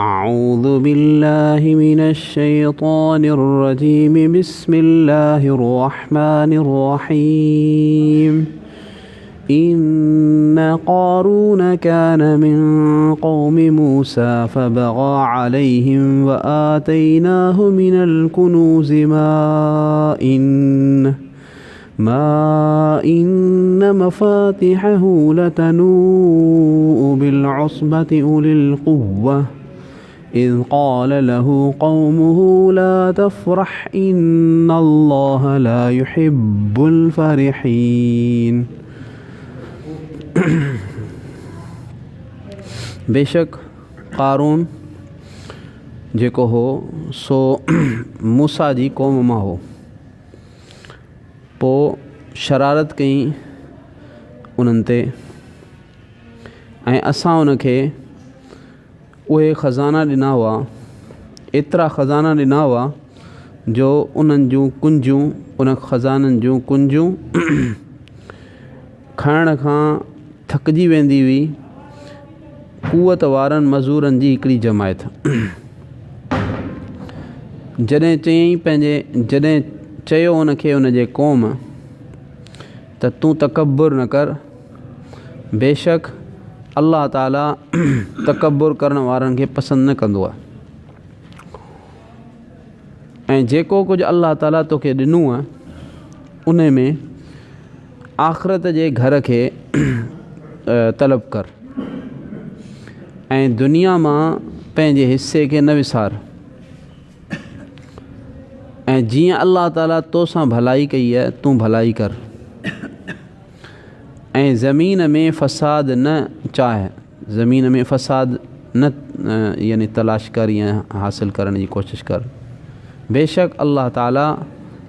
अऊज़ु बिल्लाहि मिनश्शैतानिर्रजीम बिस्मिल्लाहिर्रहमानिर्रहीम इन्न क़ारून कान मिन क़ौमि मूसा फ़बग़ा अलैहिम व आतैनाहु मिनल कुनूज़ि इन्न मफ़ातिहहु लतनूअ बिलउस्बति उलिल क़ुव्वह इज़ क़ाल लहू क़ौमुहु ला तफ़रह इन्नल्लाह ला युहिब्बुल फ़रिहीन। बेशक क़ारून जेको हो सो मूसा जी क़ौम मां हो। पोइ शरारत कई उन्हनि ते ऐं असां उनखे उहे ख़ज़ाना ॾिना हुआ, एतिरा ख़ज़ाना ॾिना हुआ जो उन्हनि जूं कुंजियूं, उन ख़ज़ाननि जूं कुंजियूं खणण खां थकिजी वेंदी हुई क़ुवत वारनि मज़ूरनि जी हिकिड़ी जमायत। जॾहिं चयो उनखे उनजे क़ौम त तूं तकब्बुर न कर, बेशक अल्लाह ताला तकब्बुर करण वारनि खे पसंदि न कंदो आहे। ऐं जेको कुझु अल्लाह ताला तोखे ॾिनो आहे उन में आख़िरत जे घर खे तलब कर ऐं दुनिया मां पंहिंजे हिस्से खे न विसार। ऐं जीअं अल्लाह ताला तोसां भलाई कई आहे तूं भलाई कर ऐं ज़मीन में फ़साद न चाहे, ज़मीन में फ़साद न यानी तलाश कर या हासिल करण जी कोशिश कर। बेशक अल्लाह ताला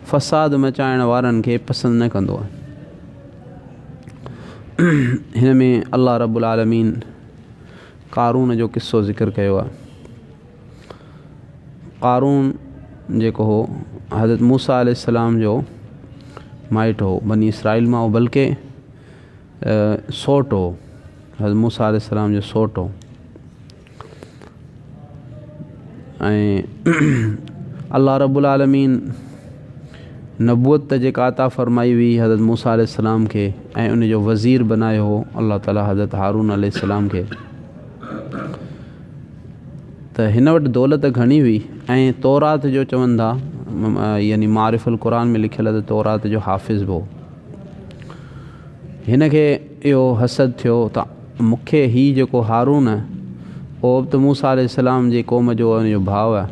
फ़साद मचाइण वारनि खे पसंदि न कंदो आहे। हिन में अल्लाह रब्बुल आलमीन क़ारून जो क़िस्सो ज़िक्र कयो आहे। क़ारून जेको हो हज़रत मूसा अलैहिस्सलाम जो माइट हो, बनी इसराइल मां हो, बल्कि सोट हो, हज़रत मूसा अलैहिस्सलाम जो सोट हो। ऐं अल्लाह रब्बुल आलमीन नबूअत जेका अता फ़रमाई हुई हज़रत मूसा अलैहिस्सलाम खे ऐं उन जो वज़ीर बनायो हो अल्लाह ताला हज़रत हारून अलैहिस्सलाम खे। त हिन वटि दौलत घणी हुई ऐं तौरात जो चवनि था, यानी मारिफ़ुल क़ुरान में लिखियल आहे त तौरात जो हाफ़िज़ हो। हिन खे इहो हसद थियो त मूंखे हीउ जेको हारून आहे उहो त मूसा अलैहिस्सलाम जी क़ौम जो हुनजो भाउ आहे,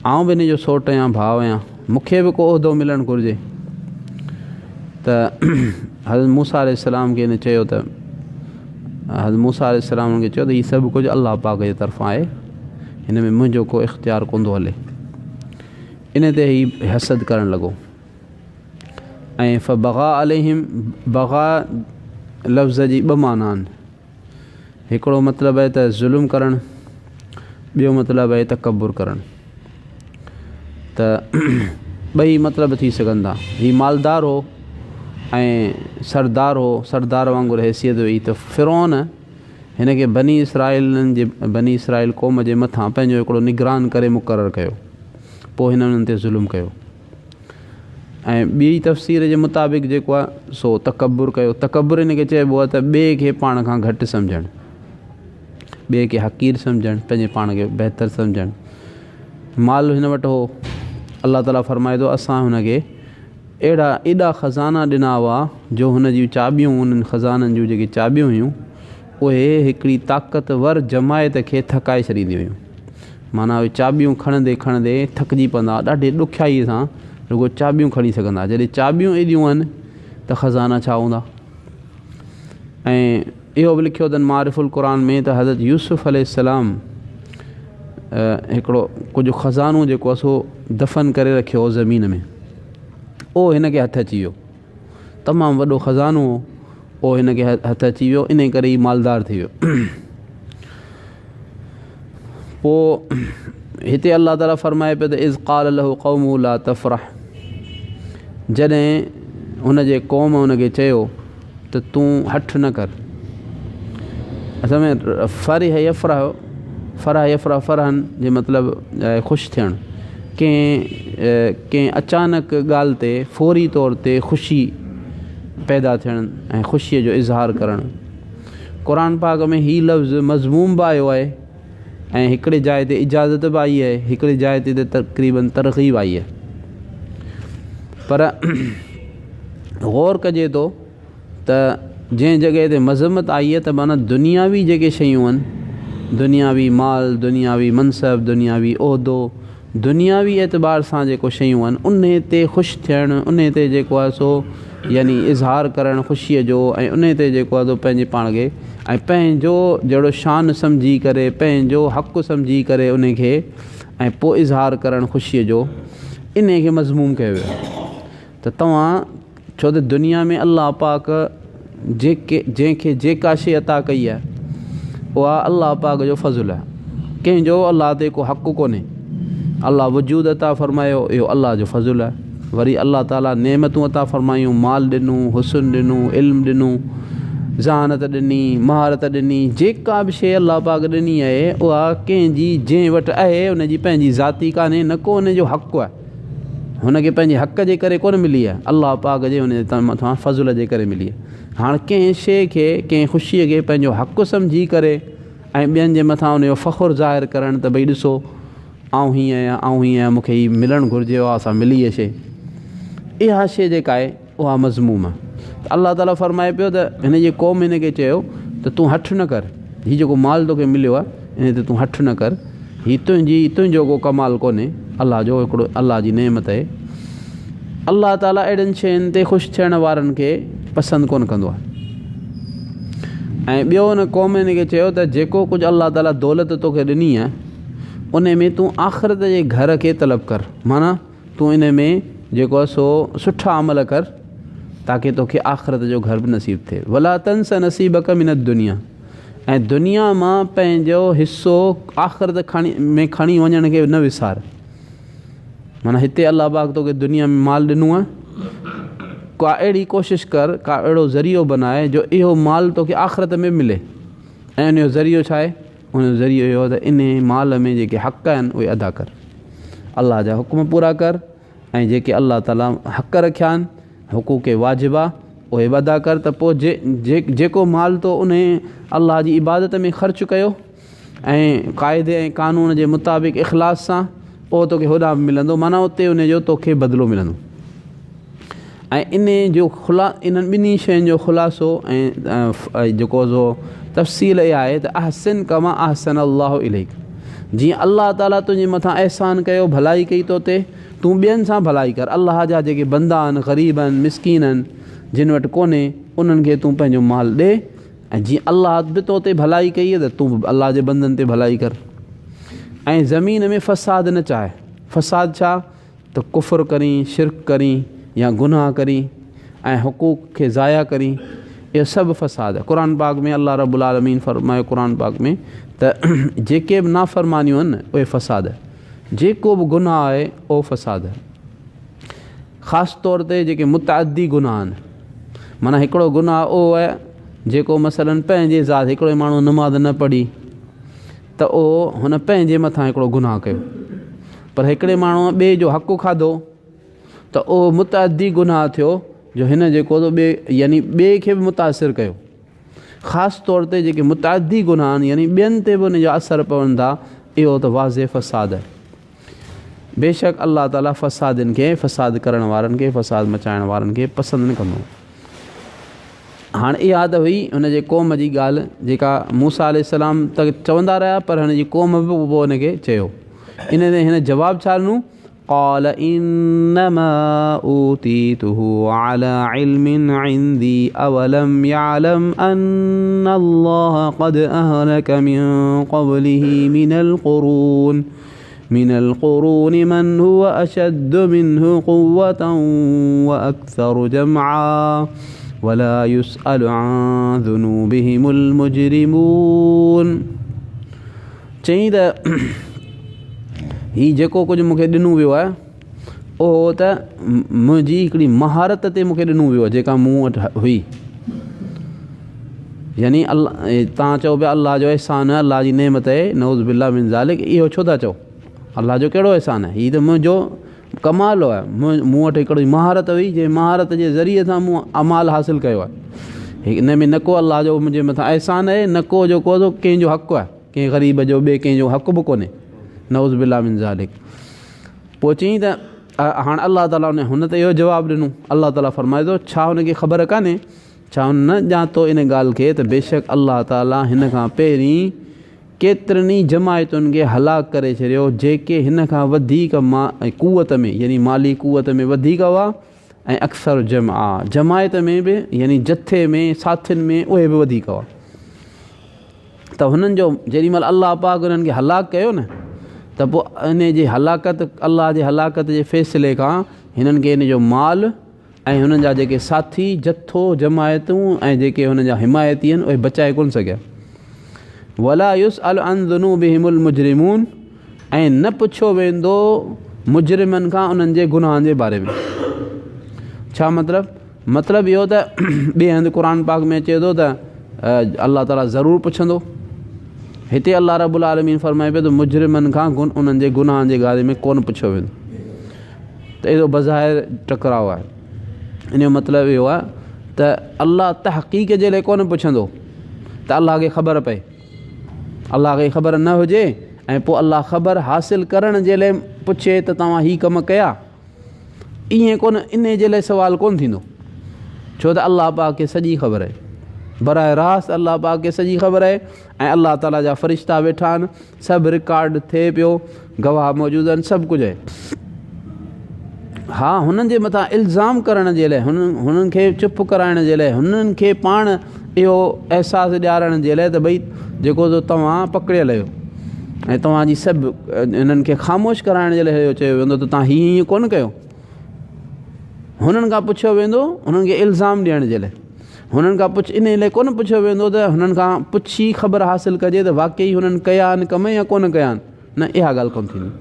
आउं बि हिन जो सोट आहियां, भाउ आहियां, मूंखे बि को उहिदो मिलणु घुरिजे। त हज़रत मूसा अलैहिस्सलाम खे हिन चयो त हज़रत मूसा अलैहिस्सलाम खे चयो त हीउ सभु कुझु अल्लाह पाक जे तरफ़ां आहे, हिन में मुंहिंजो को इख़्तियार कोन थो हले। इन ते हीउ हसद करणु लॻो। ऐं फ़बग़ा अलैहिम, बग़ा लफ़्ज़ जी ॿ माना आहिनि। हिकिड़ो मतिलबु आहे त ज़ुल्म करणु, ॿियो मतिलबु आहे तकब्बुर करणु। त ॿई मतिलब थी सघनि था। हीउ मालदार हो ऐं सरदार हो, सरदार वांगुरु हैसियत हुई। त फ़िरौन हिन खे बनी इसराइल क़ौम जे मथां पंहिंजो हिकिड़ो निगरान करे मुक़ररु कयो, पोइ हिन उन्हनि ते ज़ुल्म कयो। ऐं ॿी तफ़सीर जे मुताबिक़ जेको आहे सो तकब्बुर कयो। तकब्बुर हिन खे चइबो आहे त ॿिए खे पाण खां घटि सम्झणु, ॿिए खे हक़ीर सम्झणु, पंहिंजे पाण खे बहितर सम्झणु। माल हिन वटि हो, अल्लाह ताला फ़रमाए थो असां हुनखे एॾा ख़ज़ाना ॾिना हुआ जो हुन जी चाबियूं, उन्हनि ख़ज़ाननि जूं जेकी चाबियूं हुयूं उहे हिकिड़ी ताक़तवर जमायत खे थकाए छॾींदियूं हुयूं। माना उहे चाबियूं खणंदे खणंदे थकिजी पवंदा, ॾाढी ॾुखियाईअ सां रुगो चाबियूं खणी सघंदा। जॾहिं चाबियूं एॾियूं आहिनि त ख़ज़ाना छा हूंदा। ऐं इहो बि लिखियो अथनि मारिफ़ुल क़ुरान में त हज़रत यूसुफ़ अलैहिस्सलाम हिकिड़ो कुझु ख़ज़ानो जेको आहे सो दफ़न करे रखियो हो ज़मीन में, उहो हिन खे हथु अची वियो। तमामु वॾो ख़ज़ानो हो, उहो हिन खे हथु अची वियो, इन करे ई मालदार थी वियो। पोइ हिते अल्लाह ताला फ़रमाए पियो त इज़ क़ाल लहू क़ौमुहु ला तफ़रह, जॾहिं हुनजे क़ौम हुनखे चयो त तूं हठु न कर, असल में फ़रह यफ़रह फ़रहन जे मतिलबु ख़ुशि थियणु, कंहिं अचानक ॻाल्हि ते फ़ौरी तौर ते ख़ुशी पैदा थियणु ऐं ख़ुशीअ जो इज़हार करणु। क़ुर पाक में हीउ लफ़्ज़ मज़मूम बि आयो आहे ऐं हिकिड़े जाइ ते इजाज़त बि आई आहे, हिकिड़े जाइ ते तक़रीबन तरग़ीब आई आहे। पर ग़ौर कजे थो त जंहिं जॻह ते मज़म्मत आई आहे त माना दुनियावी जेके शयूं आहिनि, दुनियावी माल, दुनियावी मनसब, दुनियावी उहिदो, दुनियावी एतबार सां जेको शयूं आहिनि उन ते ख़ुशि थियणु, उन ते जेको आहे सो यानी इज़हार करणु ख़ुशीअ जो, ऐं उन ते जेको आहे सो पंहिंजे पाण खे ऐं पंहिंजो जहिड़ो शान सम्झी करे, पंहिंजो हक़ु सम्झी करे उन खे ऐं पोइ इज़हार करणु ख़ुशीअ जो, इन खे मज़मूम कयो वियो आहे। त तव्हां छो त दुनिया में अलाह पाक जंहिंखे जेका शइ अता कई आहे उहा अलाह पाक जो फ़ज़ुलु आहे, कंहिंजो अलाह ते को हक़ु कोन्हे। अलाह वजूद अता फ़रमायो, इहो अलाह जो फ़ज़ुलु आहे। वरी अलाह ताला नेमतूं अता फ़रमायूं, माल ॾिनूं, हुस्न ॾिनूं, इल्मु ॾिनूं, ज़हानत ॾिनी, महारत ॾिनी, जेका बि शइ अलाह पाक ॾिनी आहे उहा कंहिंजी जंहिं वटि आहे उनजी पंहिंजी ज़ाती कान्हे, न को उनजो हक़ु आहे, हुनखे पंहिंजे हक़ जे करे कोन मिली आहे, अलाह पाक जे उन मथां फ़ज़ुल जे करे मिली आहे। हाणे कंहिं शइ खे, कंहिं ख़ुशीअ खे पंहिंजो हक़ु सम्झी करे ऐं ॿियनि जे मथां उनजो फ़ख़ुरु ज़ाहिर करणु त भई ॾिसो आउं हीअं आहियां, आउं हीअं आहियां, मूंखे हीअ मिलणु घुरिजे, असां मिली इहा शइ, इहा शइ जेका आहे उहा मज़मूम आहे। त अलाह ताला फ़रमाए पियो त हिन जी क़ौम हिन खे चयो त तूं हठु न कर, हीउ जेको माल तोखे मिलियो आहे इन ते तूं हठु न कर, हीउ तुंहिंजो को कमाल कोन्हे, अलाह जो हिकिड़ो अलाह जी नेमत आहे। अलाह ताला अहिड़ियुनि शयुनि ते ख़ुशि थियण वारनि खे पसंदि कोन कंदो आहे। ऐं ॿियो हुन क़ौम हिन खे चयो त जेको कुझु अलाह ताला दौलत तोखे ॾिनी आहे उन में तूं आख़िरत जे घर खे तलब कर, माना तूं इन में जेको आहे सो सुठा अमल कर ताकी तोखे आख़िरत जो घर बि नसीबु थिए। वला तंस नसीबक मिन दुनिया, ऐं दुनिया मां पंहिंजो हिसो आख़िरत में खणी वञण खे न विसार। माना हिते अलाह पाक तोखे दुनिया में माल ॾिनो आहे, का अहिड़ी कोशिशि कर, का अहिड़ो ज़रियो बनाए जो इहो माल तोखे आख़िरत में मिले। ऐं उनजो ज़रियो छा आहे? उनजो ज़रियो इहो त इन माल में जेके हक़ आहिनि उहे अदा कर, अलाह जा हुकुम पूरा कर, ऐं जेके अलाह ताला हक़ रखिया आहिनि, हुक़ूक़ वाजिबा उहे बि अदा कर। त पोइ जेको माल तो उन अलाह जी इबादत में ख़र्चु कयो ऐं क़ाइदे ऐं क़ानून जे मुताबिक़ इख़लास सां, पोइ तोखे होॾां बि मिलंदो, माना उते उनजो तोखे बदिलो मिलंदो। ऐं इन्हनि ॿिन्ही शयुनि जो ख़ुलासो ऐं जेको सो तफ़सील इहा आहे त अहसिन कमा अहसन अल्लाहु इलैक, जीअं अलाह ताला तुंहिंजे मथां अहसान कयो, भलाई कई तो ते, तूं ॿियनि सां भलाई कर। अलाह जा जेके बंदा आहिनि, ग़रीब आहिनि, मिसकीन आहिनि, जिन वटि कोन्हे उन्हनि खे तूं पंहिंजो माल ॾे, ऐं जीअं अलाह बि तो ते भलाई कई आहे त तूं बि अलाह जे बंदनि ते भलाई कर। ऐं ज़मीन में फ़साद न चाहे। फ़साद छा? त कुफ़ुर करीं, शिरक करीं या गुनाह करीं ऐं हुक़ूक़ खे ज़ाया करीं, इहो सभु फ़साद आहे। क़ुर पाक में अलाह रब्बुल आलमीन फ़रमायो क़ुर पाक में त जेके बि नाफ़रमानियूं आहिनि उहे फ़साद आहे, जेको बि गुनाह आहे उहो फ़साद आहे। ख़ासि तौर ते जेके मुतअद्दी गुनाह आहिनि, माना हिकिड़ो गुनाह उहो आहे जेको मसलन पंहिंजे ज़ात, हिकिड़ो माण्हू नमाज़ न पढ़ी त उहो हुन पंहिंजे मथां हिकिड़ो गुनाह कयो, पर हिकिड़े माण्हूअ ॿिए जो हक़ु खाधो त उहो मुतअद्दी गुनाह थियो, जो हिन जेको ॿिए यानी ॿिए खे बि मुतासिर कयो। ख़ासि तौर ते जेके मुतअद्दी गुनाह आहिनि यानी ॿियनि ते बि उनजा असर पवनि था, इहो त वाज़े फ़साद आहे। बेशक अलाह ताला फ़सादनि खे, फ़साद करण वारनि खे, फ़साद मचाइण वारनि खे पसंदि न कंदो। हाणे इहा त हुई हुनजे क़ौम जी ॻाल्हि जेका मूसा अलैहिस्सलाम त चवंदा रहिया, पर हुनजी क़ौम बि पोइ हुनखे चयो। इन ते हिन जवाबु छा ॾिनो? क़ाल इन्नमा ऊतीतुहु अला इल्मिन इंदी अवलम यअलम अन्न अल्लाह क़द अहलक मिन क़ब्लिही मिनल क़ुरून मन हुवा अशद्दु मिन्हु क़ुव्वतन व अक्सरु जमआ वला युसअलु अन ज़ुनूबिहिमुल मुजरिमून। चई त हीउ जेको कुझु मूंखे ॾिनो वियो आहे उहो त मुंहिंजी हिकिड़ी महारत ते मूंखे ॾिनो वियो आहे, जेका मूं वटि हुई। यानी अल्लाह तव्हां चओ पिया अल्लाह जो अहसान आहे, अल्लाह जी नेमत आहे, नऊज़ बिल्लाह मिन ज़ालिक, इहो छो था चओ? अल्लाह जो कहिड़ो अहसान आहे? हीअ त मुंहिंजो कमाल आहे, मूं वटि हिकिड़ी महारत हुई, जंहिं महारत जे ज़रिए सां मूं अमाल हासिलु कयो आहे। हिन में न को अल्लाह जो मुंहिंजे मथां अहसान आहे, न को जेको कंहिंजो हक़ु आहे, कंहिं ग़रीब जो ॿिए कंहिंजो हक़ु बि कोन्हे, नऊज़ बिल्लाह मिन ज़ालिक। पोइ चई त हाणे अल्लाह ताला हुन त इहो जवाबु ॾिनो। अल्लाह ताला फरमाए थो छा हुनखे ख़बर कान्हे, छा हुन न ॼातो इन ॻाल्हि खे त बेशक अल्लाह ताला हिन खां पहिरीं केतिरनि जमायतुनि खे हलाक करे छॾियो जेके हिन खां वधीक कुवत में यानी माली कुवत में वधीक हुआ ऐं अक्सर जमायत में बि यानी जथे में साथियुनि में उहे बि वधीक हुआ। त हुननि जो जेॾीमहिल अल्लाह पाक हुननि खे हलाक कयो न, त पोइ इन जे हलाकत अल्लाह जे हलाकत जे फ़ैसिले खां हिननि खे इन जो माल ऐं हुननि जा जेके साथी जथो जमायतूं ऐं जेके हुननि जा हिमायती आहिनि उहे बचाए कोन सघिया। वला युसअल अन ज़ुनूबिहिमुल मुजरिमून, ऐं न पुछियो वेंदो मुजरिमनि खां उन्हनि जे गुनाहनि जे बारे में। छा मतिलबु इहो त ॿिए हंधि क़ुर पाक में अचे थो त अल्लाह ताला ज़रूरु पुछंदो। हिते अल्लाह रब्बुल आलमीन फरमाए पियो त मुजरिमनि खां उन्हनि जे गुनाहनि जे बारे में कोन पुछियो वेंदो। त एॾो बज़ाहिर टकराव आहे। इन जो मतिलबु इहो आहे त अल्लाह तहक़ीक़ जे लाइ कोन पुछंदो त अल्लाह खे ख़बर पए, अल्लाह खे ख़बर न हुजे ऐं पोइ अल्लाह ख़बर हासिलु करण जे लाइ पुछे त तव्हां हीअ कमु कया, ईअं कोन, इन जे लाइ सुवालु कोन थींदो। छो त अल्लाह पाक खे सॼी ख़बर आहे, बराह रास्त अल्लाह पाक खे सॼी ख़बर आहे ऐं अल्लाह ताला जा फ़रिश्ता वेठा आहिनि, सभु रिकॉर्ड थिए पियो, गवाह मौजूदु आहिनि, सभु कुझु आहे। हा, हुननि जे मथां इल्ज़ाम करण जे लाइ, हुननि खे चुप कराइण जे लाइ, हुननि खे पाण इहो अहसासु ॾियारण जे लाइ त भई जेको तव्हां पकड़ियल आहियो ऐं तव्हांजी सभु हिननि खे ख़ामोश कराइण जे लाइ चयो वेंदो त तव्हां हीअं कोन कयो। हुननि खां पुछियो वेंदो, हुननि खे इल्ज़ाम ॾियण जे लाइ, हुननि खां इन लाइ कोन पुछियो वेंदो त हुननि खां पुछी ख़बर हासिलु कजे त वाक़ई हुननि कया आहिनि कम या कोन कया आहिनि, न, इहा ॻाल्हि कोन थींदी।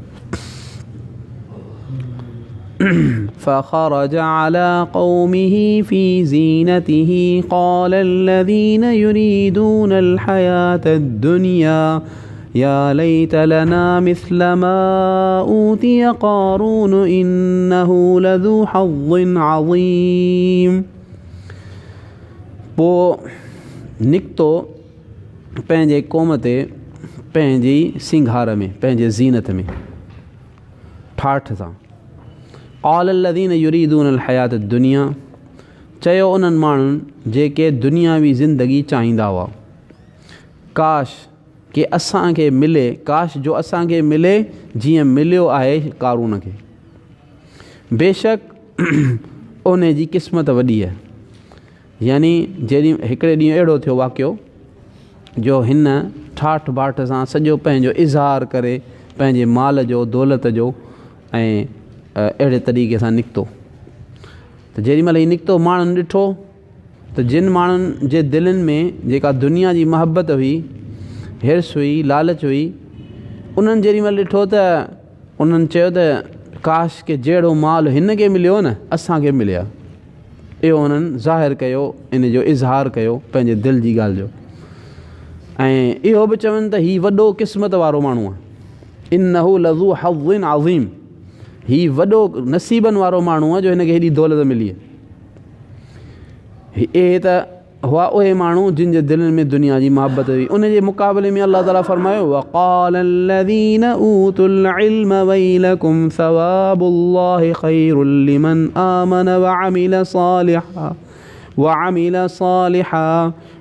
فخرج على قومه في زينته قال الذين يريدون الحياة الدنيا يا ليت لنا مثل ما أوتي قارون إنه لذو حظ عظيم। पोइ निकितो पंहिंजे क़ौम ते पंहिंजी सिंगार में, पंहिंजे ज़ीनत में, ठाठ सां। क़ाल लज़ीन युरीदून अल हयात दुनिया, चयो उन्हनि माण्हुनि जेके दुनियावी ज़िंदगी चाहींदा हुआ, काश कि असांखे मिले, काश जो असांखे मिले जीअं मिलियो आहे कारून खे। बेशक उन जी क़िस्मत वॾी आहे। यानी जॾहिं हिकिड़े ॾींहुं अहिड़ो थियो वाक़ियो जो हिन ठाठ बाट सां सॼो पंहिंजो इज़हार करे पंहिंजे माल जो, दौलत जो ऐं अहिड़े तरीक़े सां निकितो। त जेॾीमहिल हीउ निकितो, माण्हुनि ॾिठो त जिन माण्हुनि जे दिलनि में जेका दुनिया जी मोहबत हुई, हिर्स हुई, लालच हुई, उन्हनि जेॾीमहिल ॾिठो त उन्हनि चयो त काश के जहिड़ो माल हिन खे मिलियो न असांखे मिले हा। इहो उन्हनि ज़ाहिर कयो, इन जो इज़हार कयो पंहिंजे दिलि जी ॻाल्हि जो। ऐं इहो बि चवनि त हीउ वॾो क़िस्मत वारो माण्हू आहे, इन्नहु लज़ू हज़्ज़िन अज़ीम, हीउ वॾो नसीबनि वारो माण्हू आहे जो हिनखे हेॾी दौलत मिली आहे। इहे त हुआ उहे माण्हू जिन जे दिलनि में दुनिया जी मोहबत हुई। उन जे मुक़ाबले में अल्लाह ताला फरमायो वक़ाल लज़ीन ऊतुल इल्म वैलकुम सवाबुल्लाहि खैरुल लिमन आमन वअमिल सालिहा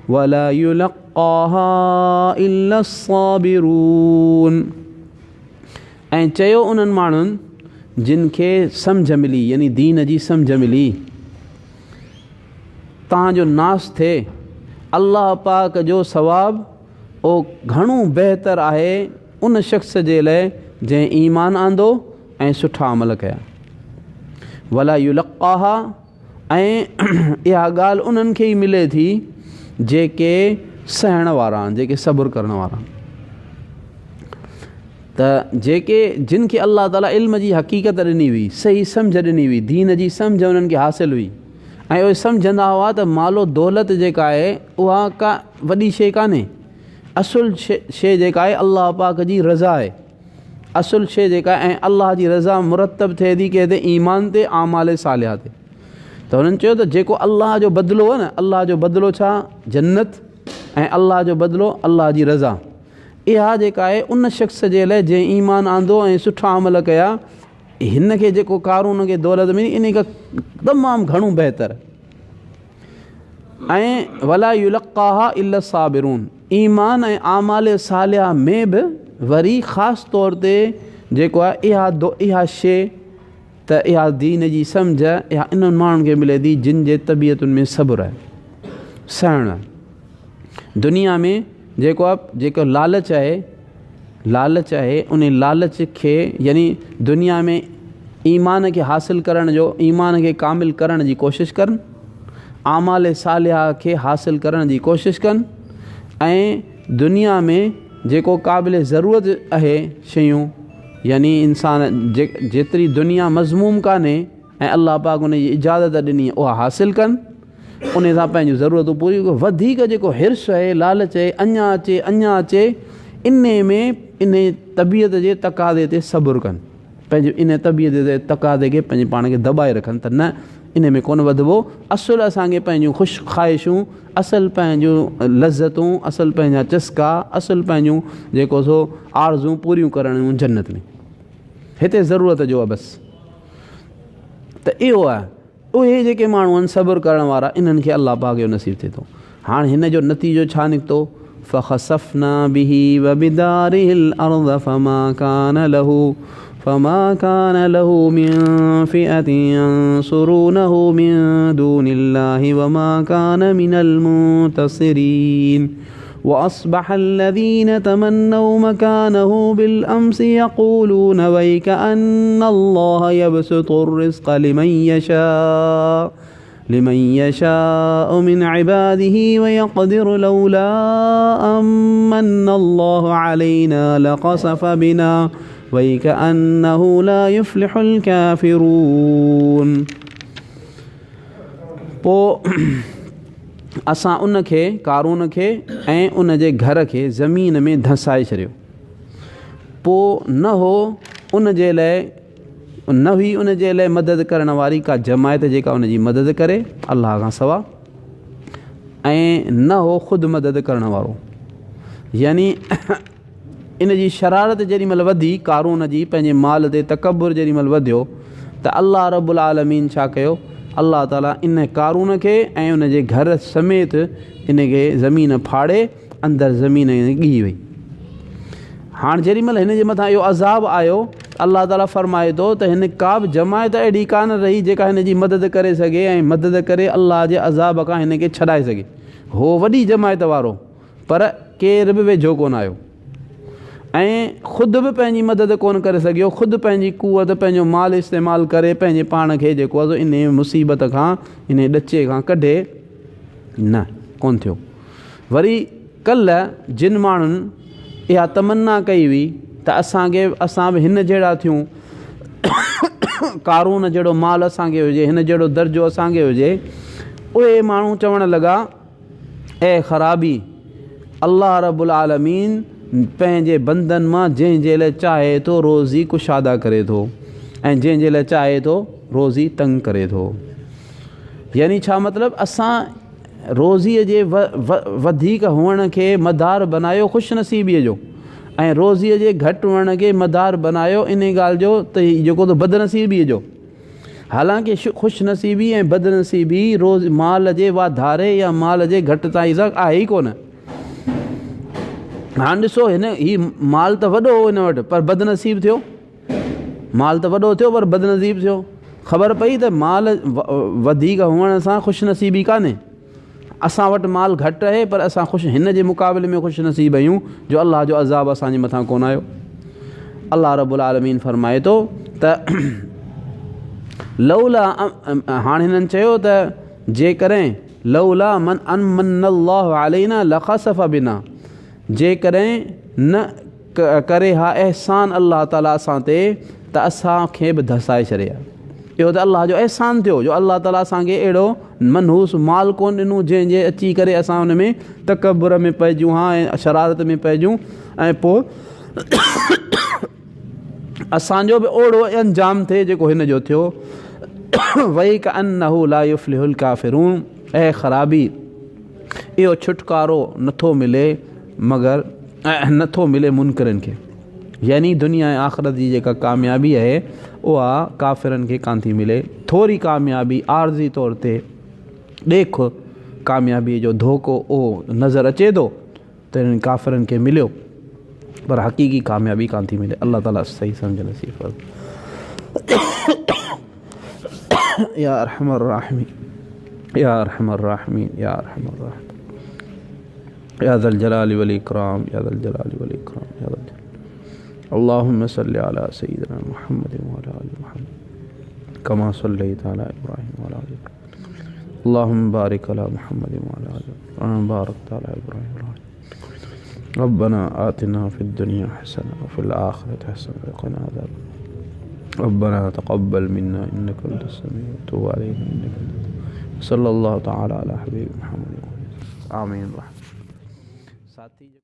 वला युलक़्क़ाहा इल्ला अस्साबिरून। ऐं चयो उन्हनि माण्हुनि जिन खे सम्झ मिली, यानी दीन जी सम्झ मिली, तव्हांजो नास थिए, अल्लाह पाक जो सवाबु ओ घणो बहितर आहे उन शख़्स जे लाइ जंहिं ईमान आंदो ऐं सुठा अमल कया। वला युलक़्क़ाहा, ऐं इहा ॻाल्हि उन्हनि खे ई मिले थी जेके सहण वारा आहिनि, जेके सब्र करण वारा आहिनि। त जेके जिन खे अल्लाह ताला इल्म जी हक़ीक़त ॾिनी हुई, सही सम्झ ॾिनी हुई, दीन जी सम्झ उन्हनि खे हासिलु हुई, ऐं उहे सम्झंदा हुआ त मालो दौलत जेका आहे उहा का वॾी शइ कान्हे। असुल शइ जेका आहे अलाह पाक जी रज़ा आहे। असुल शइ जेका ऐं अलाह जी रज़ा मुरतब थिए थी कंहिं ते ईमान ते आमाल सालिहा ते। त हुननि चयो त जेको अलाह जो बदिलो आहे न, अलाह जो बदिलो छा? जन्नत, ऐं अलाह जो बदिलो अलाह जी रज़ा। इहा जेका आहे उन शख़्स जे लाइ जंहिं ईमान आंदो ऐं सुठा अमल कया। हिन खे जेको कारून खे दौलत मिली इन खां तमामु घणो बहितर। ऐं वला युलक़ाहा इल्ला साबिरून, ईमान ऐं आमाल सालिहा में बि वरी ख़ासि तौर ते जेको आहे इहा शइ त इहा दीन जी सम्झ इहा इन्हनि माण्हुनि खे मिले थी जिन जे तबियतुनि में सब्र आहे, सहण आहे। दुनिया में जेको लालच आहे उन लालच खे यानी दुनिया में ईमान खे हासिल करण जो, ईमान खे कामिल करण जी कोशिशि कनि, आमाल सालिहा खे हासिल करण जी कोशिशि कनि, ऐं दुनिया में जेको क़ाबिल ज़रूरत आहे शयूं, यानी इंसान जेतिरी दुनिया मज़मूम कान्हे ऐं अलाह पाक उन जी इजाज़त ॾिनी उहा हासिल कनि, उन सां पंहिंजूं ज़रूरतूं पूरियूं। वधीक जेको हिर्स आहे, लालच आहे, अञा अचे इन तबियत जे तक़ाज़े ते सब्र कनि, पंहिंजो इन तबियत जे तक़ाज़े खे पंहिंजे पाण खे दॿाए रखनि त न इन में कोन वधिबो। असुल असांखे पंहिंजूं ख़ुशि ख़्वाहिशूं, असल पंहिंजूं लज़तूं, असल पंहिंजा चस्का, असल पंहिंजूं जेको सो आरज़ूं पूरियूं करणियूं जन्नत में, हिते ज़रूरत जो आहे बसि। त इहो आहे, उहे जेके माण्हू आहिनि सब्र करण वारा, इन्हनि खे अलाह पाक जो नसीबु थिए थो। हाणे हिन जो नतीजो छा निकितो? फ़ख़सफ़ना बिही व बिदारिहिल अर्ज़ फमा कान लहू मिन फ़िअतिन यंसुरूनहु मिन दूनिल्लाहि वमा कान मिनल मुंतसिरीन। वअस्बह अलज़ीन तमन्नौ मकानहु बिलअम्स यक़ूलून वैकअन्नल्लाह यबसुतुर रिज़्क़ लिमन यशाअ मिन इबादिही वयक़दिरु लौला अम्मन्नल्लाहु अलैना लख़सफ़ बिना वैकअन्नहु ला युफ़्लिहुल काफ़िरून। पोइ असां उन खे, कारून खे ऐं उन जे घर खे ज़मीन में धसाए छॾियो। पोइ न हुई उन जे लाइ मदद करण वारी का जमायत जेका उन जी मदद करे अलाह खां सवा, ऐं न हो ख़ुदि मदद करण वारो। यानी इन जी शरारत जेॾीमहिल वधी, कारून जी पंहिंजे माल ते तकबुर जेॾीमहिल वधियो, त अलाह रब्बुल आलमीन छा कयो? अलाह ताला इन कारून खे ऐं उन जे घर समेत इन खे ज़मीन फाड़े अंदरि ज़मीन ॻी वई। हाणे जेॾीमहिल हिन जे मथां इहो अज़ाब आयो, अलाह ताला फ़रमाए थो त हिन का बि जमायत अहिड़ी कान रही जेका हिन जी मदद करे सघे ऐं मदद करे अलाह जे अज़ाब खां हिन खे छॾाए सघे। हो वॾी जमायत वारो, पर केर बि वेझो कोन आयो ऐं ख़ुदि बि पंहिंजी मदद कोन करे सघियो। ख़ुदि पंहिंजी कुवत, पंहिंजो माल इस्तेमालु करे पंहिंजे पाण खे जेको आहे इन मुसीबत खां, इन ॾचे खां कढे, न कोन थियो। वरी कल्ह जिन माण्हुनि इहा तमन्ना कई हुई त असां बि हिन जहिड़ा थियूं, कारून जहिड़ो माल असांखे हुजे, हिन जहिड़ो दर्जो असांखे हुजे, उहे माण्हू चवणु लॻा, ऐं ख़राबी अलाह रब्बुल आलमीन पंहिंजे बंदनि मां जंहिंजे लाइ चाहे थो रोज़ी कुशादा करे थो ऐं जंहिंजे लाइ चाहे थो रोज़ी तंग करे थो। यानी छा मतिलबु? असां रोज़ीअ जे वधीक हुअण खे मदार बनायो ख़ुशि नसीबीअ जो, ऐं रोज़ीअ जे घटि हुअण खे मदार बनायो इन ॻाल्हि जो त जेको त बदनसीबीअ जो। हालांकि ख़ुशि नसीबी ऐं बदनसीबी रोज़ माल जे वाधारे या माल जे घटिताई सां आहे ई कोन। हाणे ॾिसो, ही माल त वॾो हो हिन वटि, पर बदनसीब थियो। माल त वॾो थियो पर बदनसीब थियो। ख़बर पई त माल वधीक हुअण सां ख़ुशि नसीबी कान्हे। असां वटि माल घटि आहे पर असां हिन जे मुक़ाबले में ख़ुशि नसीब आहियूं जो अलाह जो अज़ाब असांजे मथां कोन आयो। अलाह रब्बुल आलमीन फरमाए थो त लौला, हाणे हिननि चयो त जेकॾहिं लौला मन अमन्नल्लाहु अलैना लख़सफ़ बिना, जेकॾहिं न करे हा अहसान अलाह ताला असां ते त असांखे बि धसाए छॾे हा। इहो त अलाह जो अहसान थियो जो अलाह ताला असांखे अहिड़ो मनहूस माल कोन ॾिनो जंहिंजे अची करे असां हुन में तकबुर में पइजूं हा ऐं शरारत में पइजूं ऐं पोइ असांजो बि ओहिड़ो अंजाम थिए जेको हिन जो थियो। वई का अन्नहु ला युफ्लिहुल काफ़िरून, ऐं ख़राबी इहो छुटकारो नथो मिले मगर नथो मिले मुनकरनि खे, यानी दुनिया ऐं आख़िरत जी जेका कामयाबी आहे उहा काफ़िरनि खे कान थी मिले। थोरी कामयाबी आर्ज़ी तौर ते ॾेख कामयाबी जो धोखो उहो नज़र अचे थो त हिननि काफ़िरनि खे मिलियो, पर हक़ीक़ी कामयाबी कान थी मिले। अल्लाह ताला सही सम्झ नसीब फरमाए। या अरहमर राहिमीन, या अरहमर राहिमीन, या अरहमर राहिमीन, या ज़ल जलाली वल इकराम, या ज़ल जलाली वल इकराम, या ज़ल जलाली। अल्लाहुम्मा सल्लि अला सय्यिदिना मुहम्मद व अला आलि मुहम्मद कमा सल्लैता अला इब्राहीम व अला आलि इब्राहीम। अल्लाहुम्मा बारिक अला मुहम्मद व अला आलि मुहम्मद कमा बारकता अला इब्राहीम व अला आलि इब्राहीम। रब्बना आतिना फिद दुनिया हसना व फिल आखिरति हसना व क़िना अज़ाबन्नार। रब्बना तक़ब्बल मिन्ना इन्नका अंतस समीउ व तुब अलैना इन्नका अंतस। सल्लल्लाहु तआला अला हबीब मुहम्मद। आमीन। साथी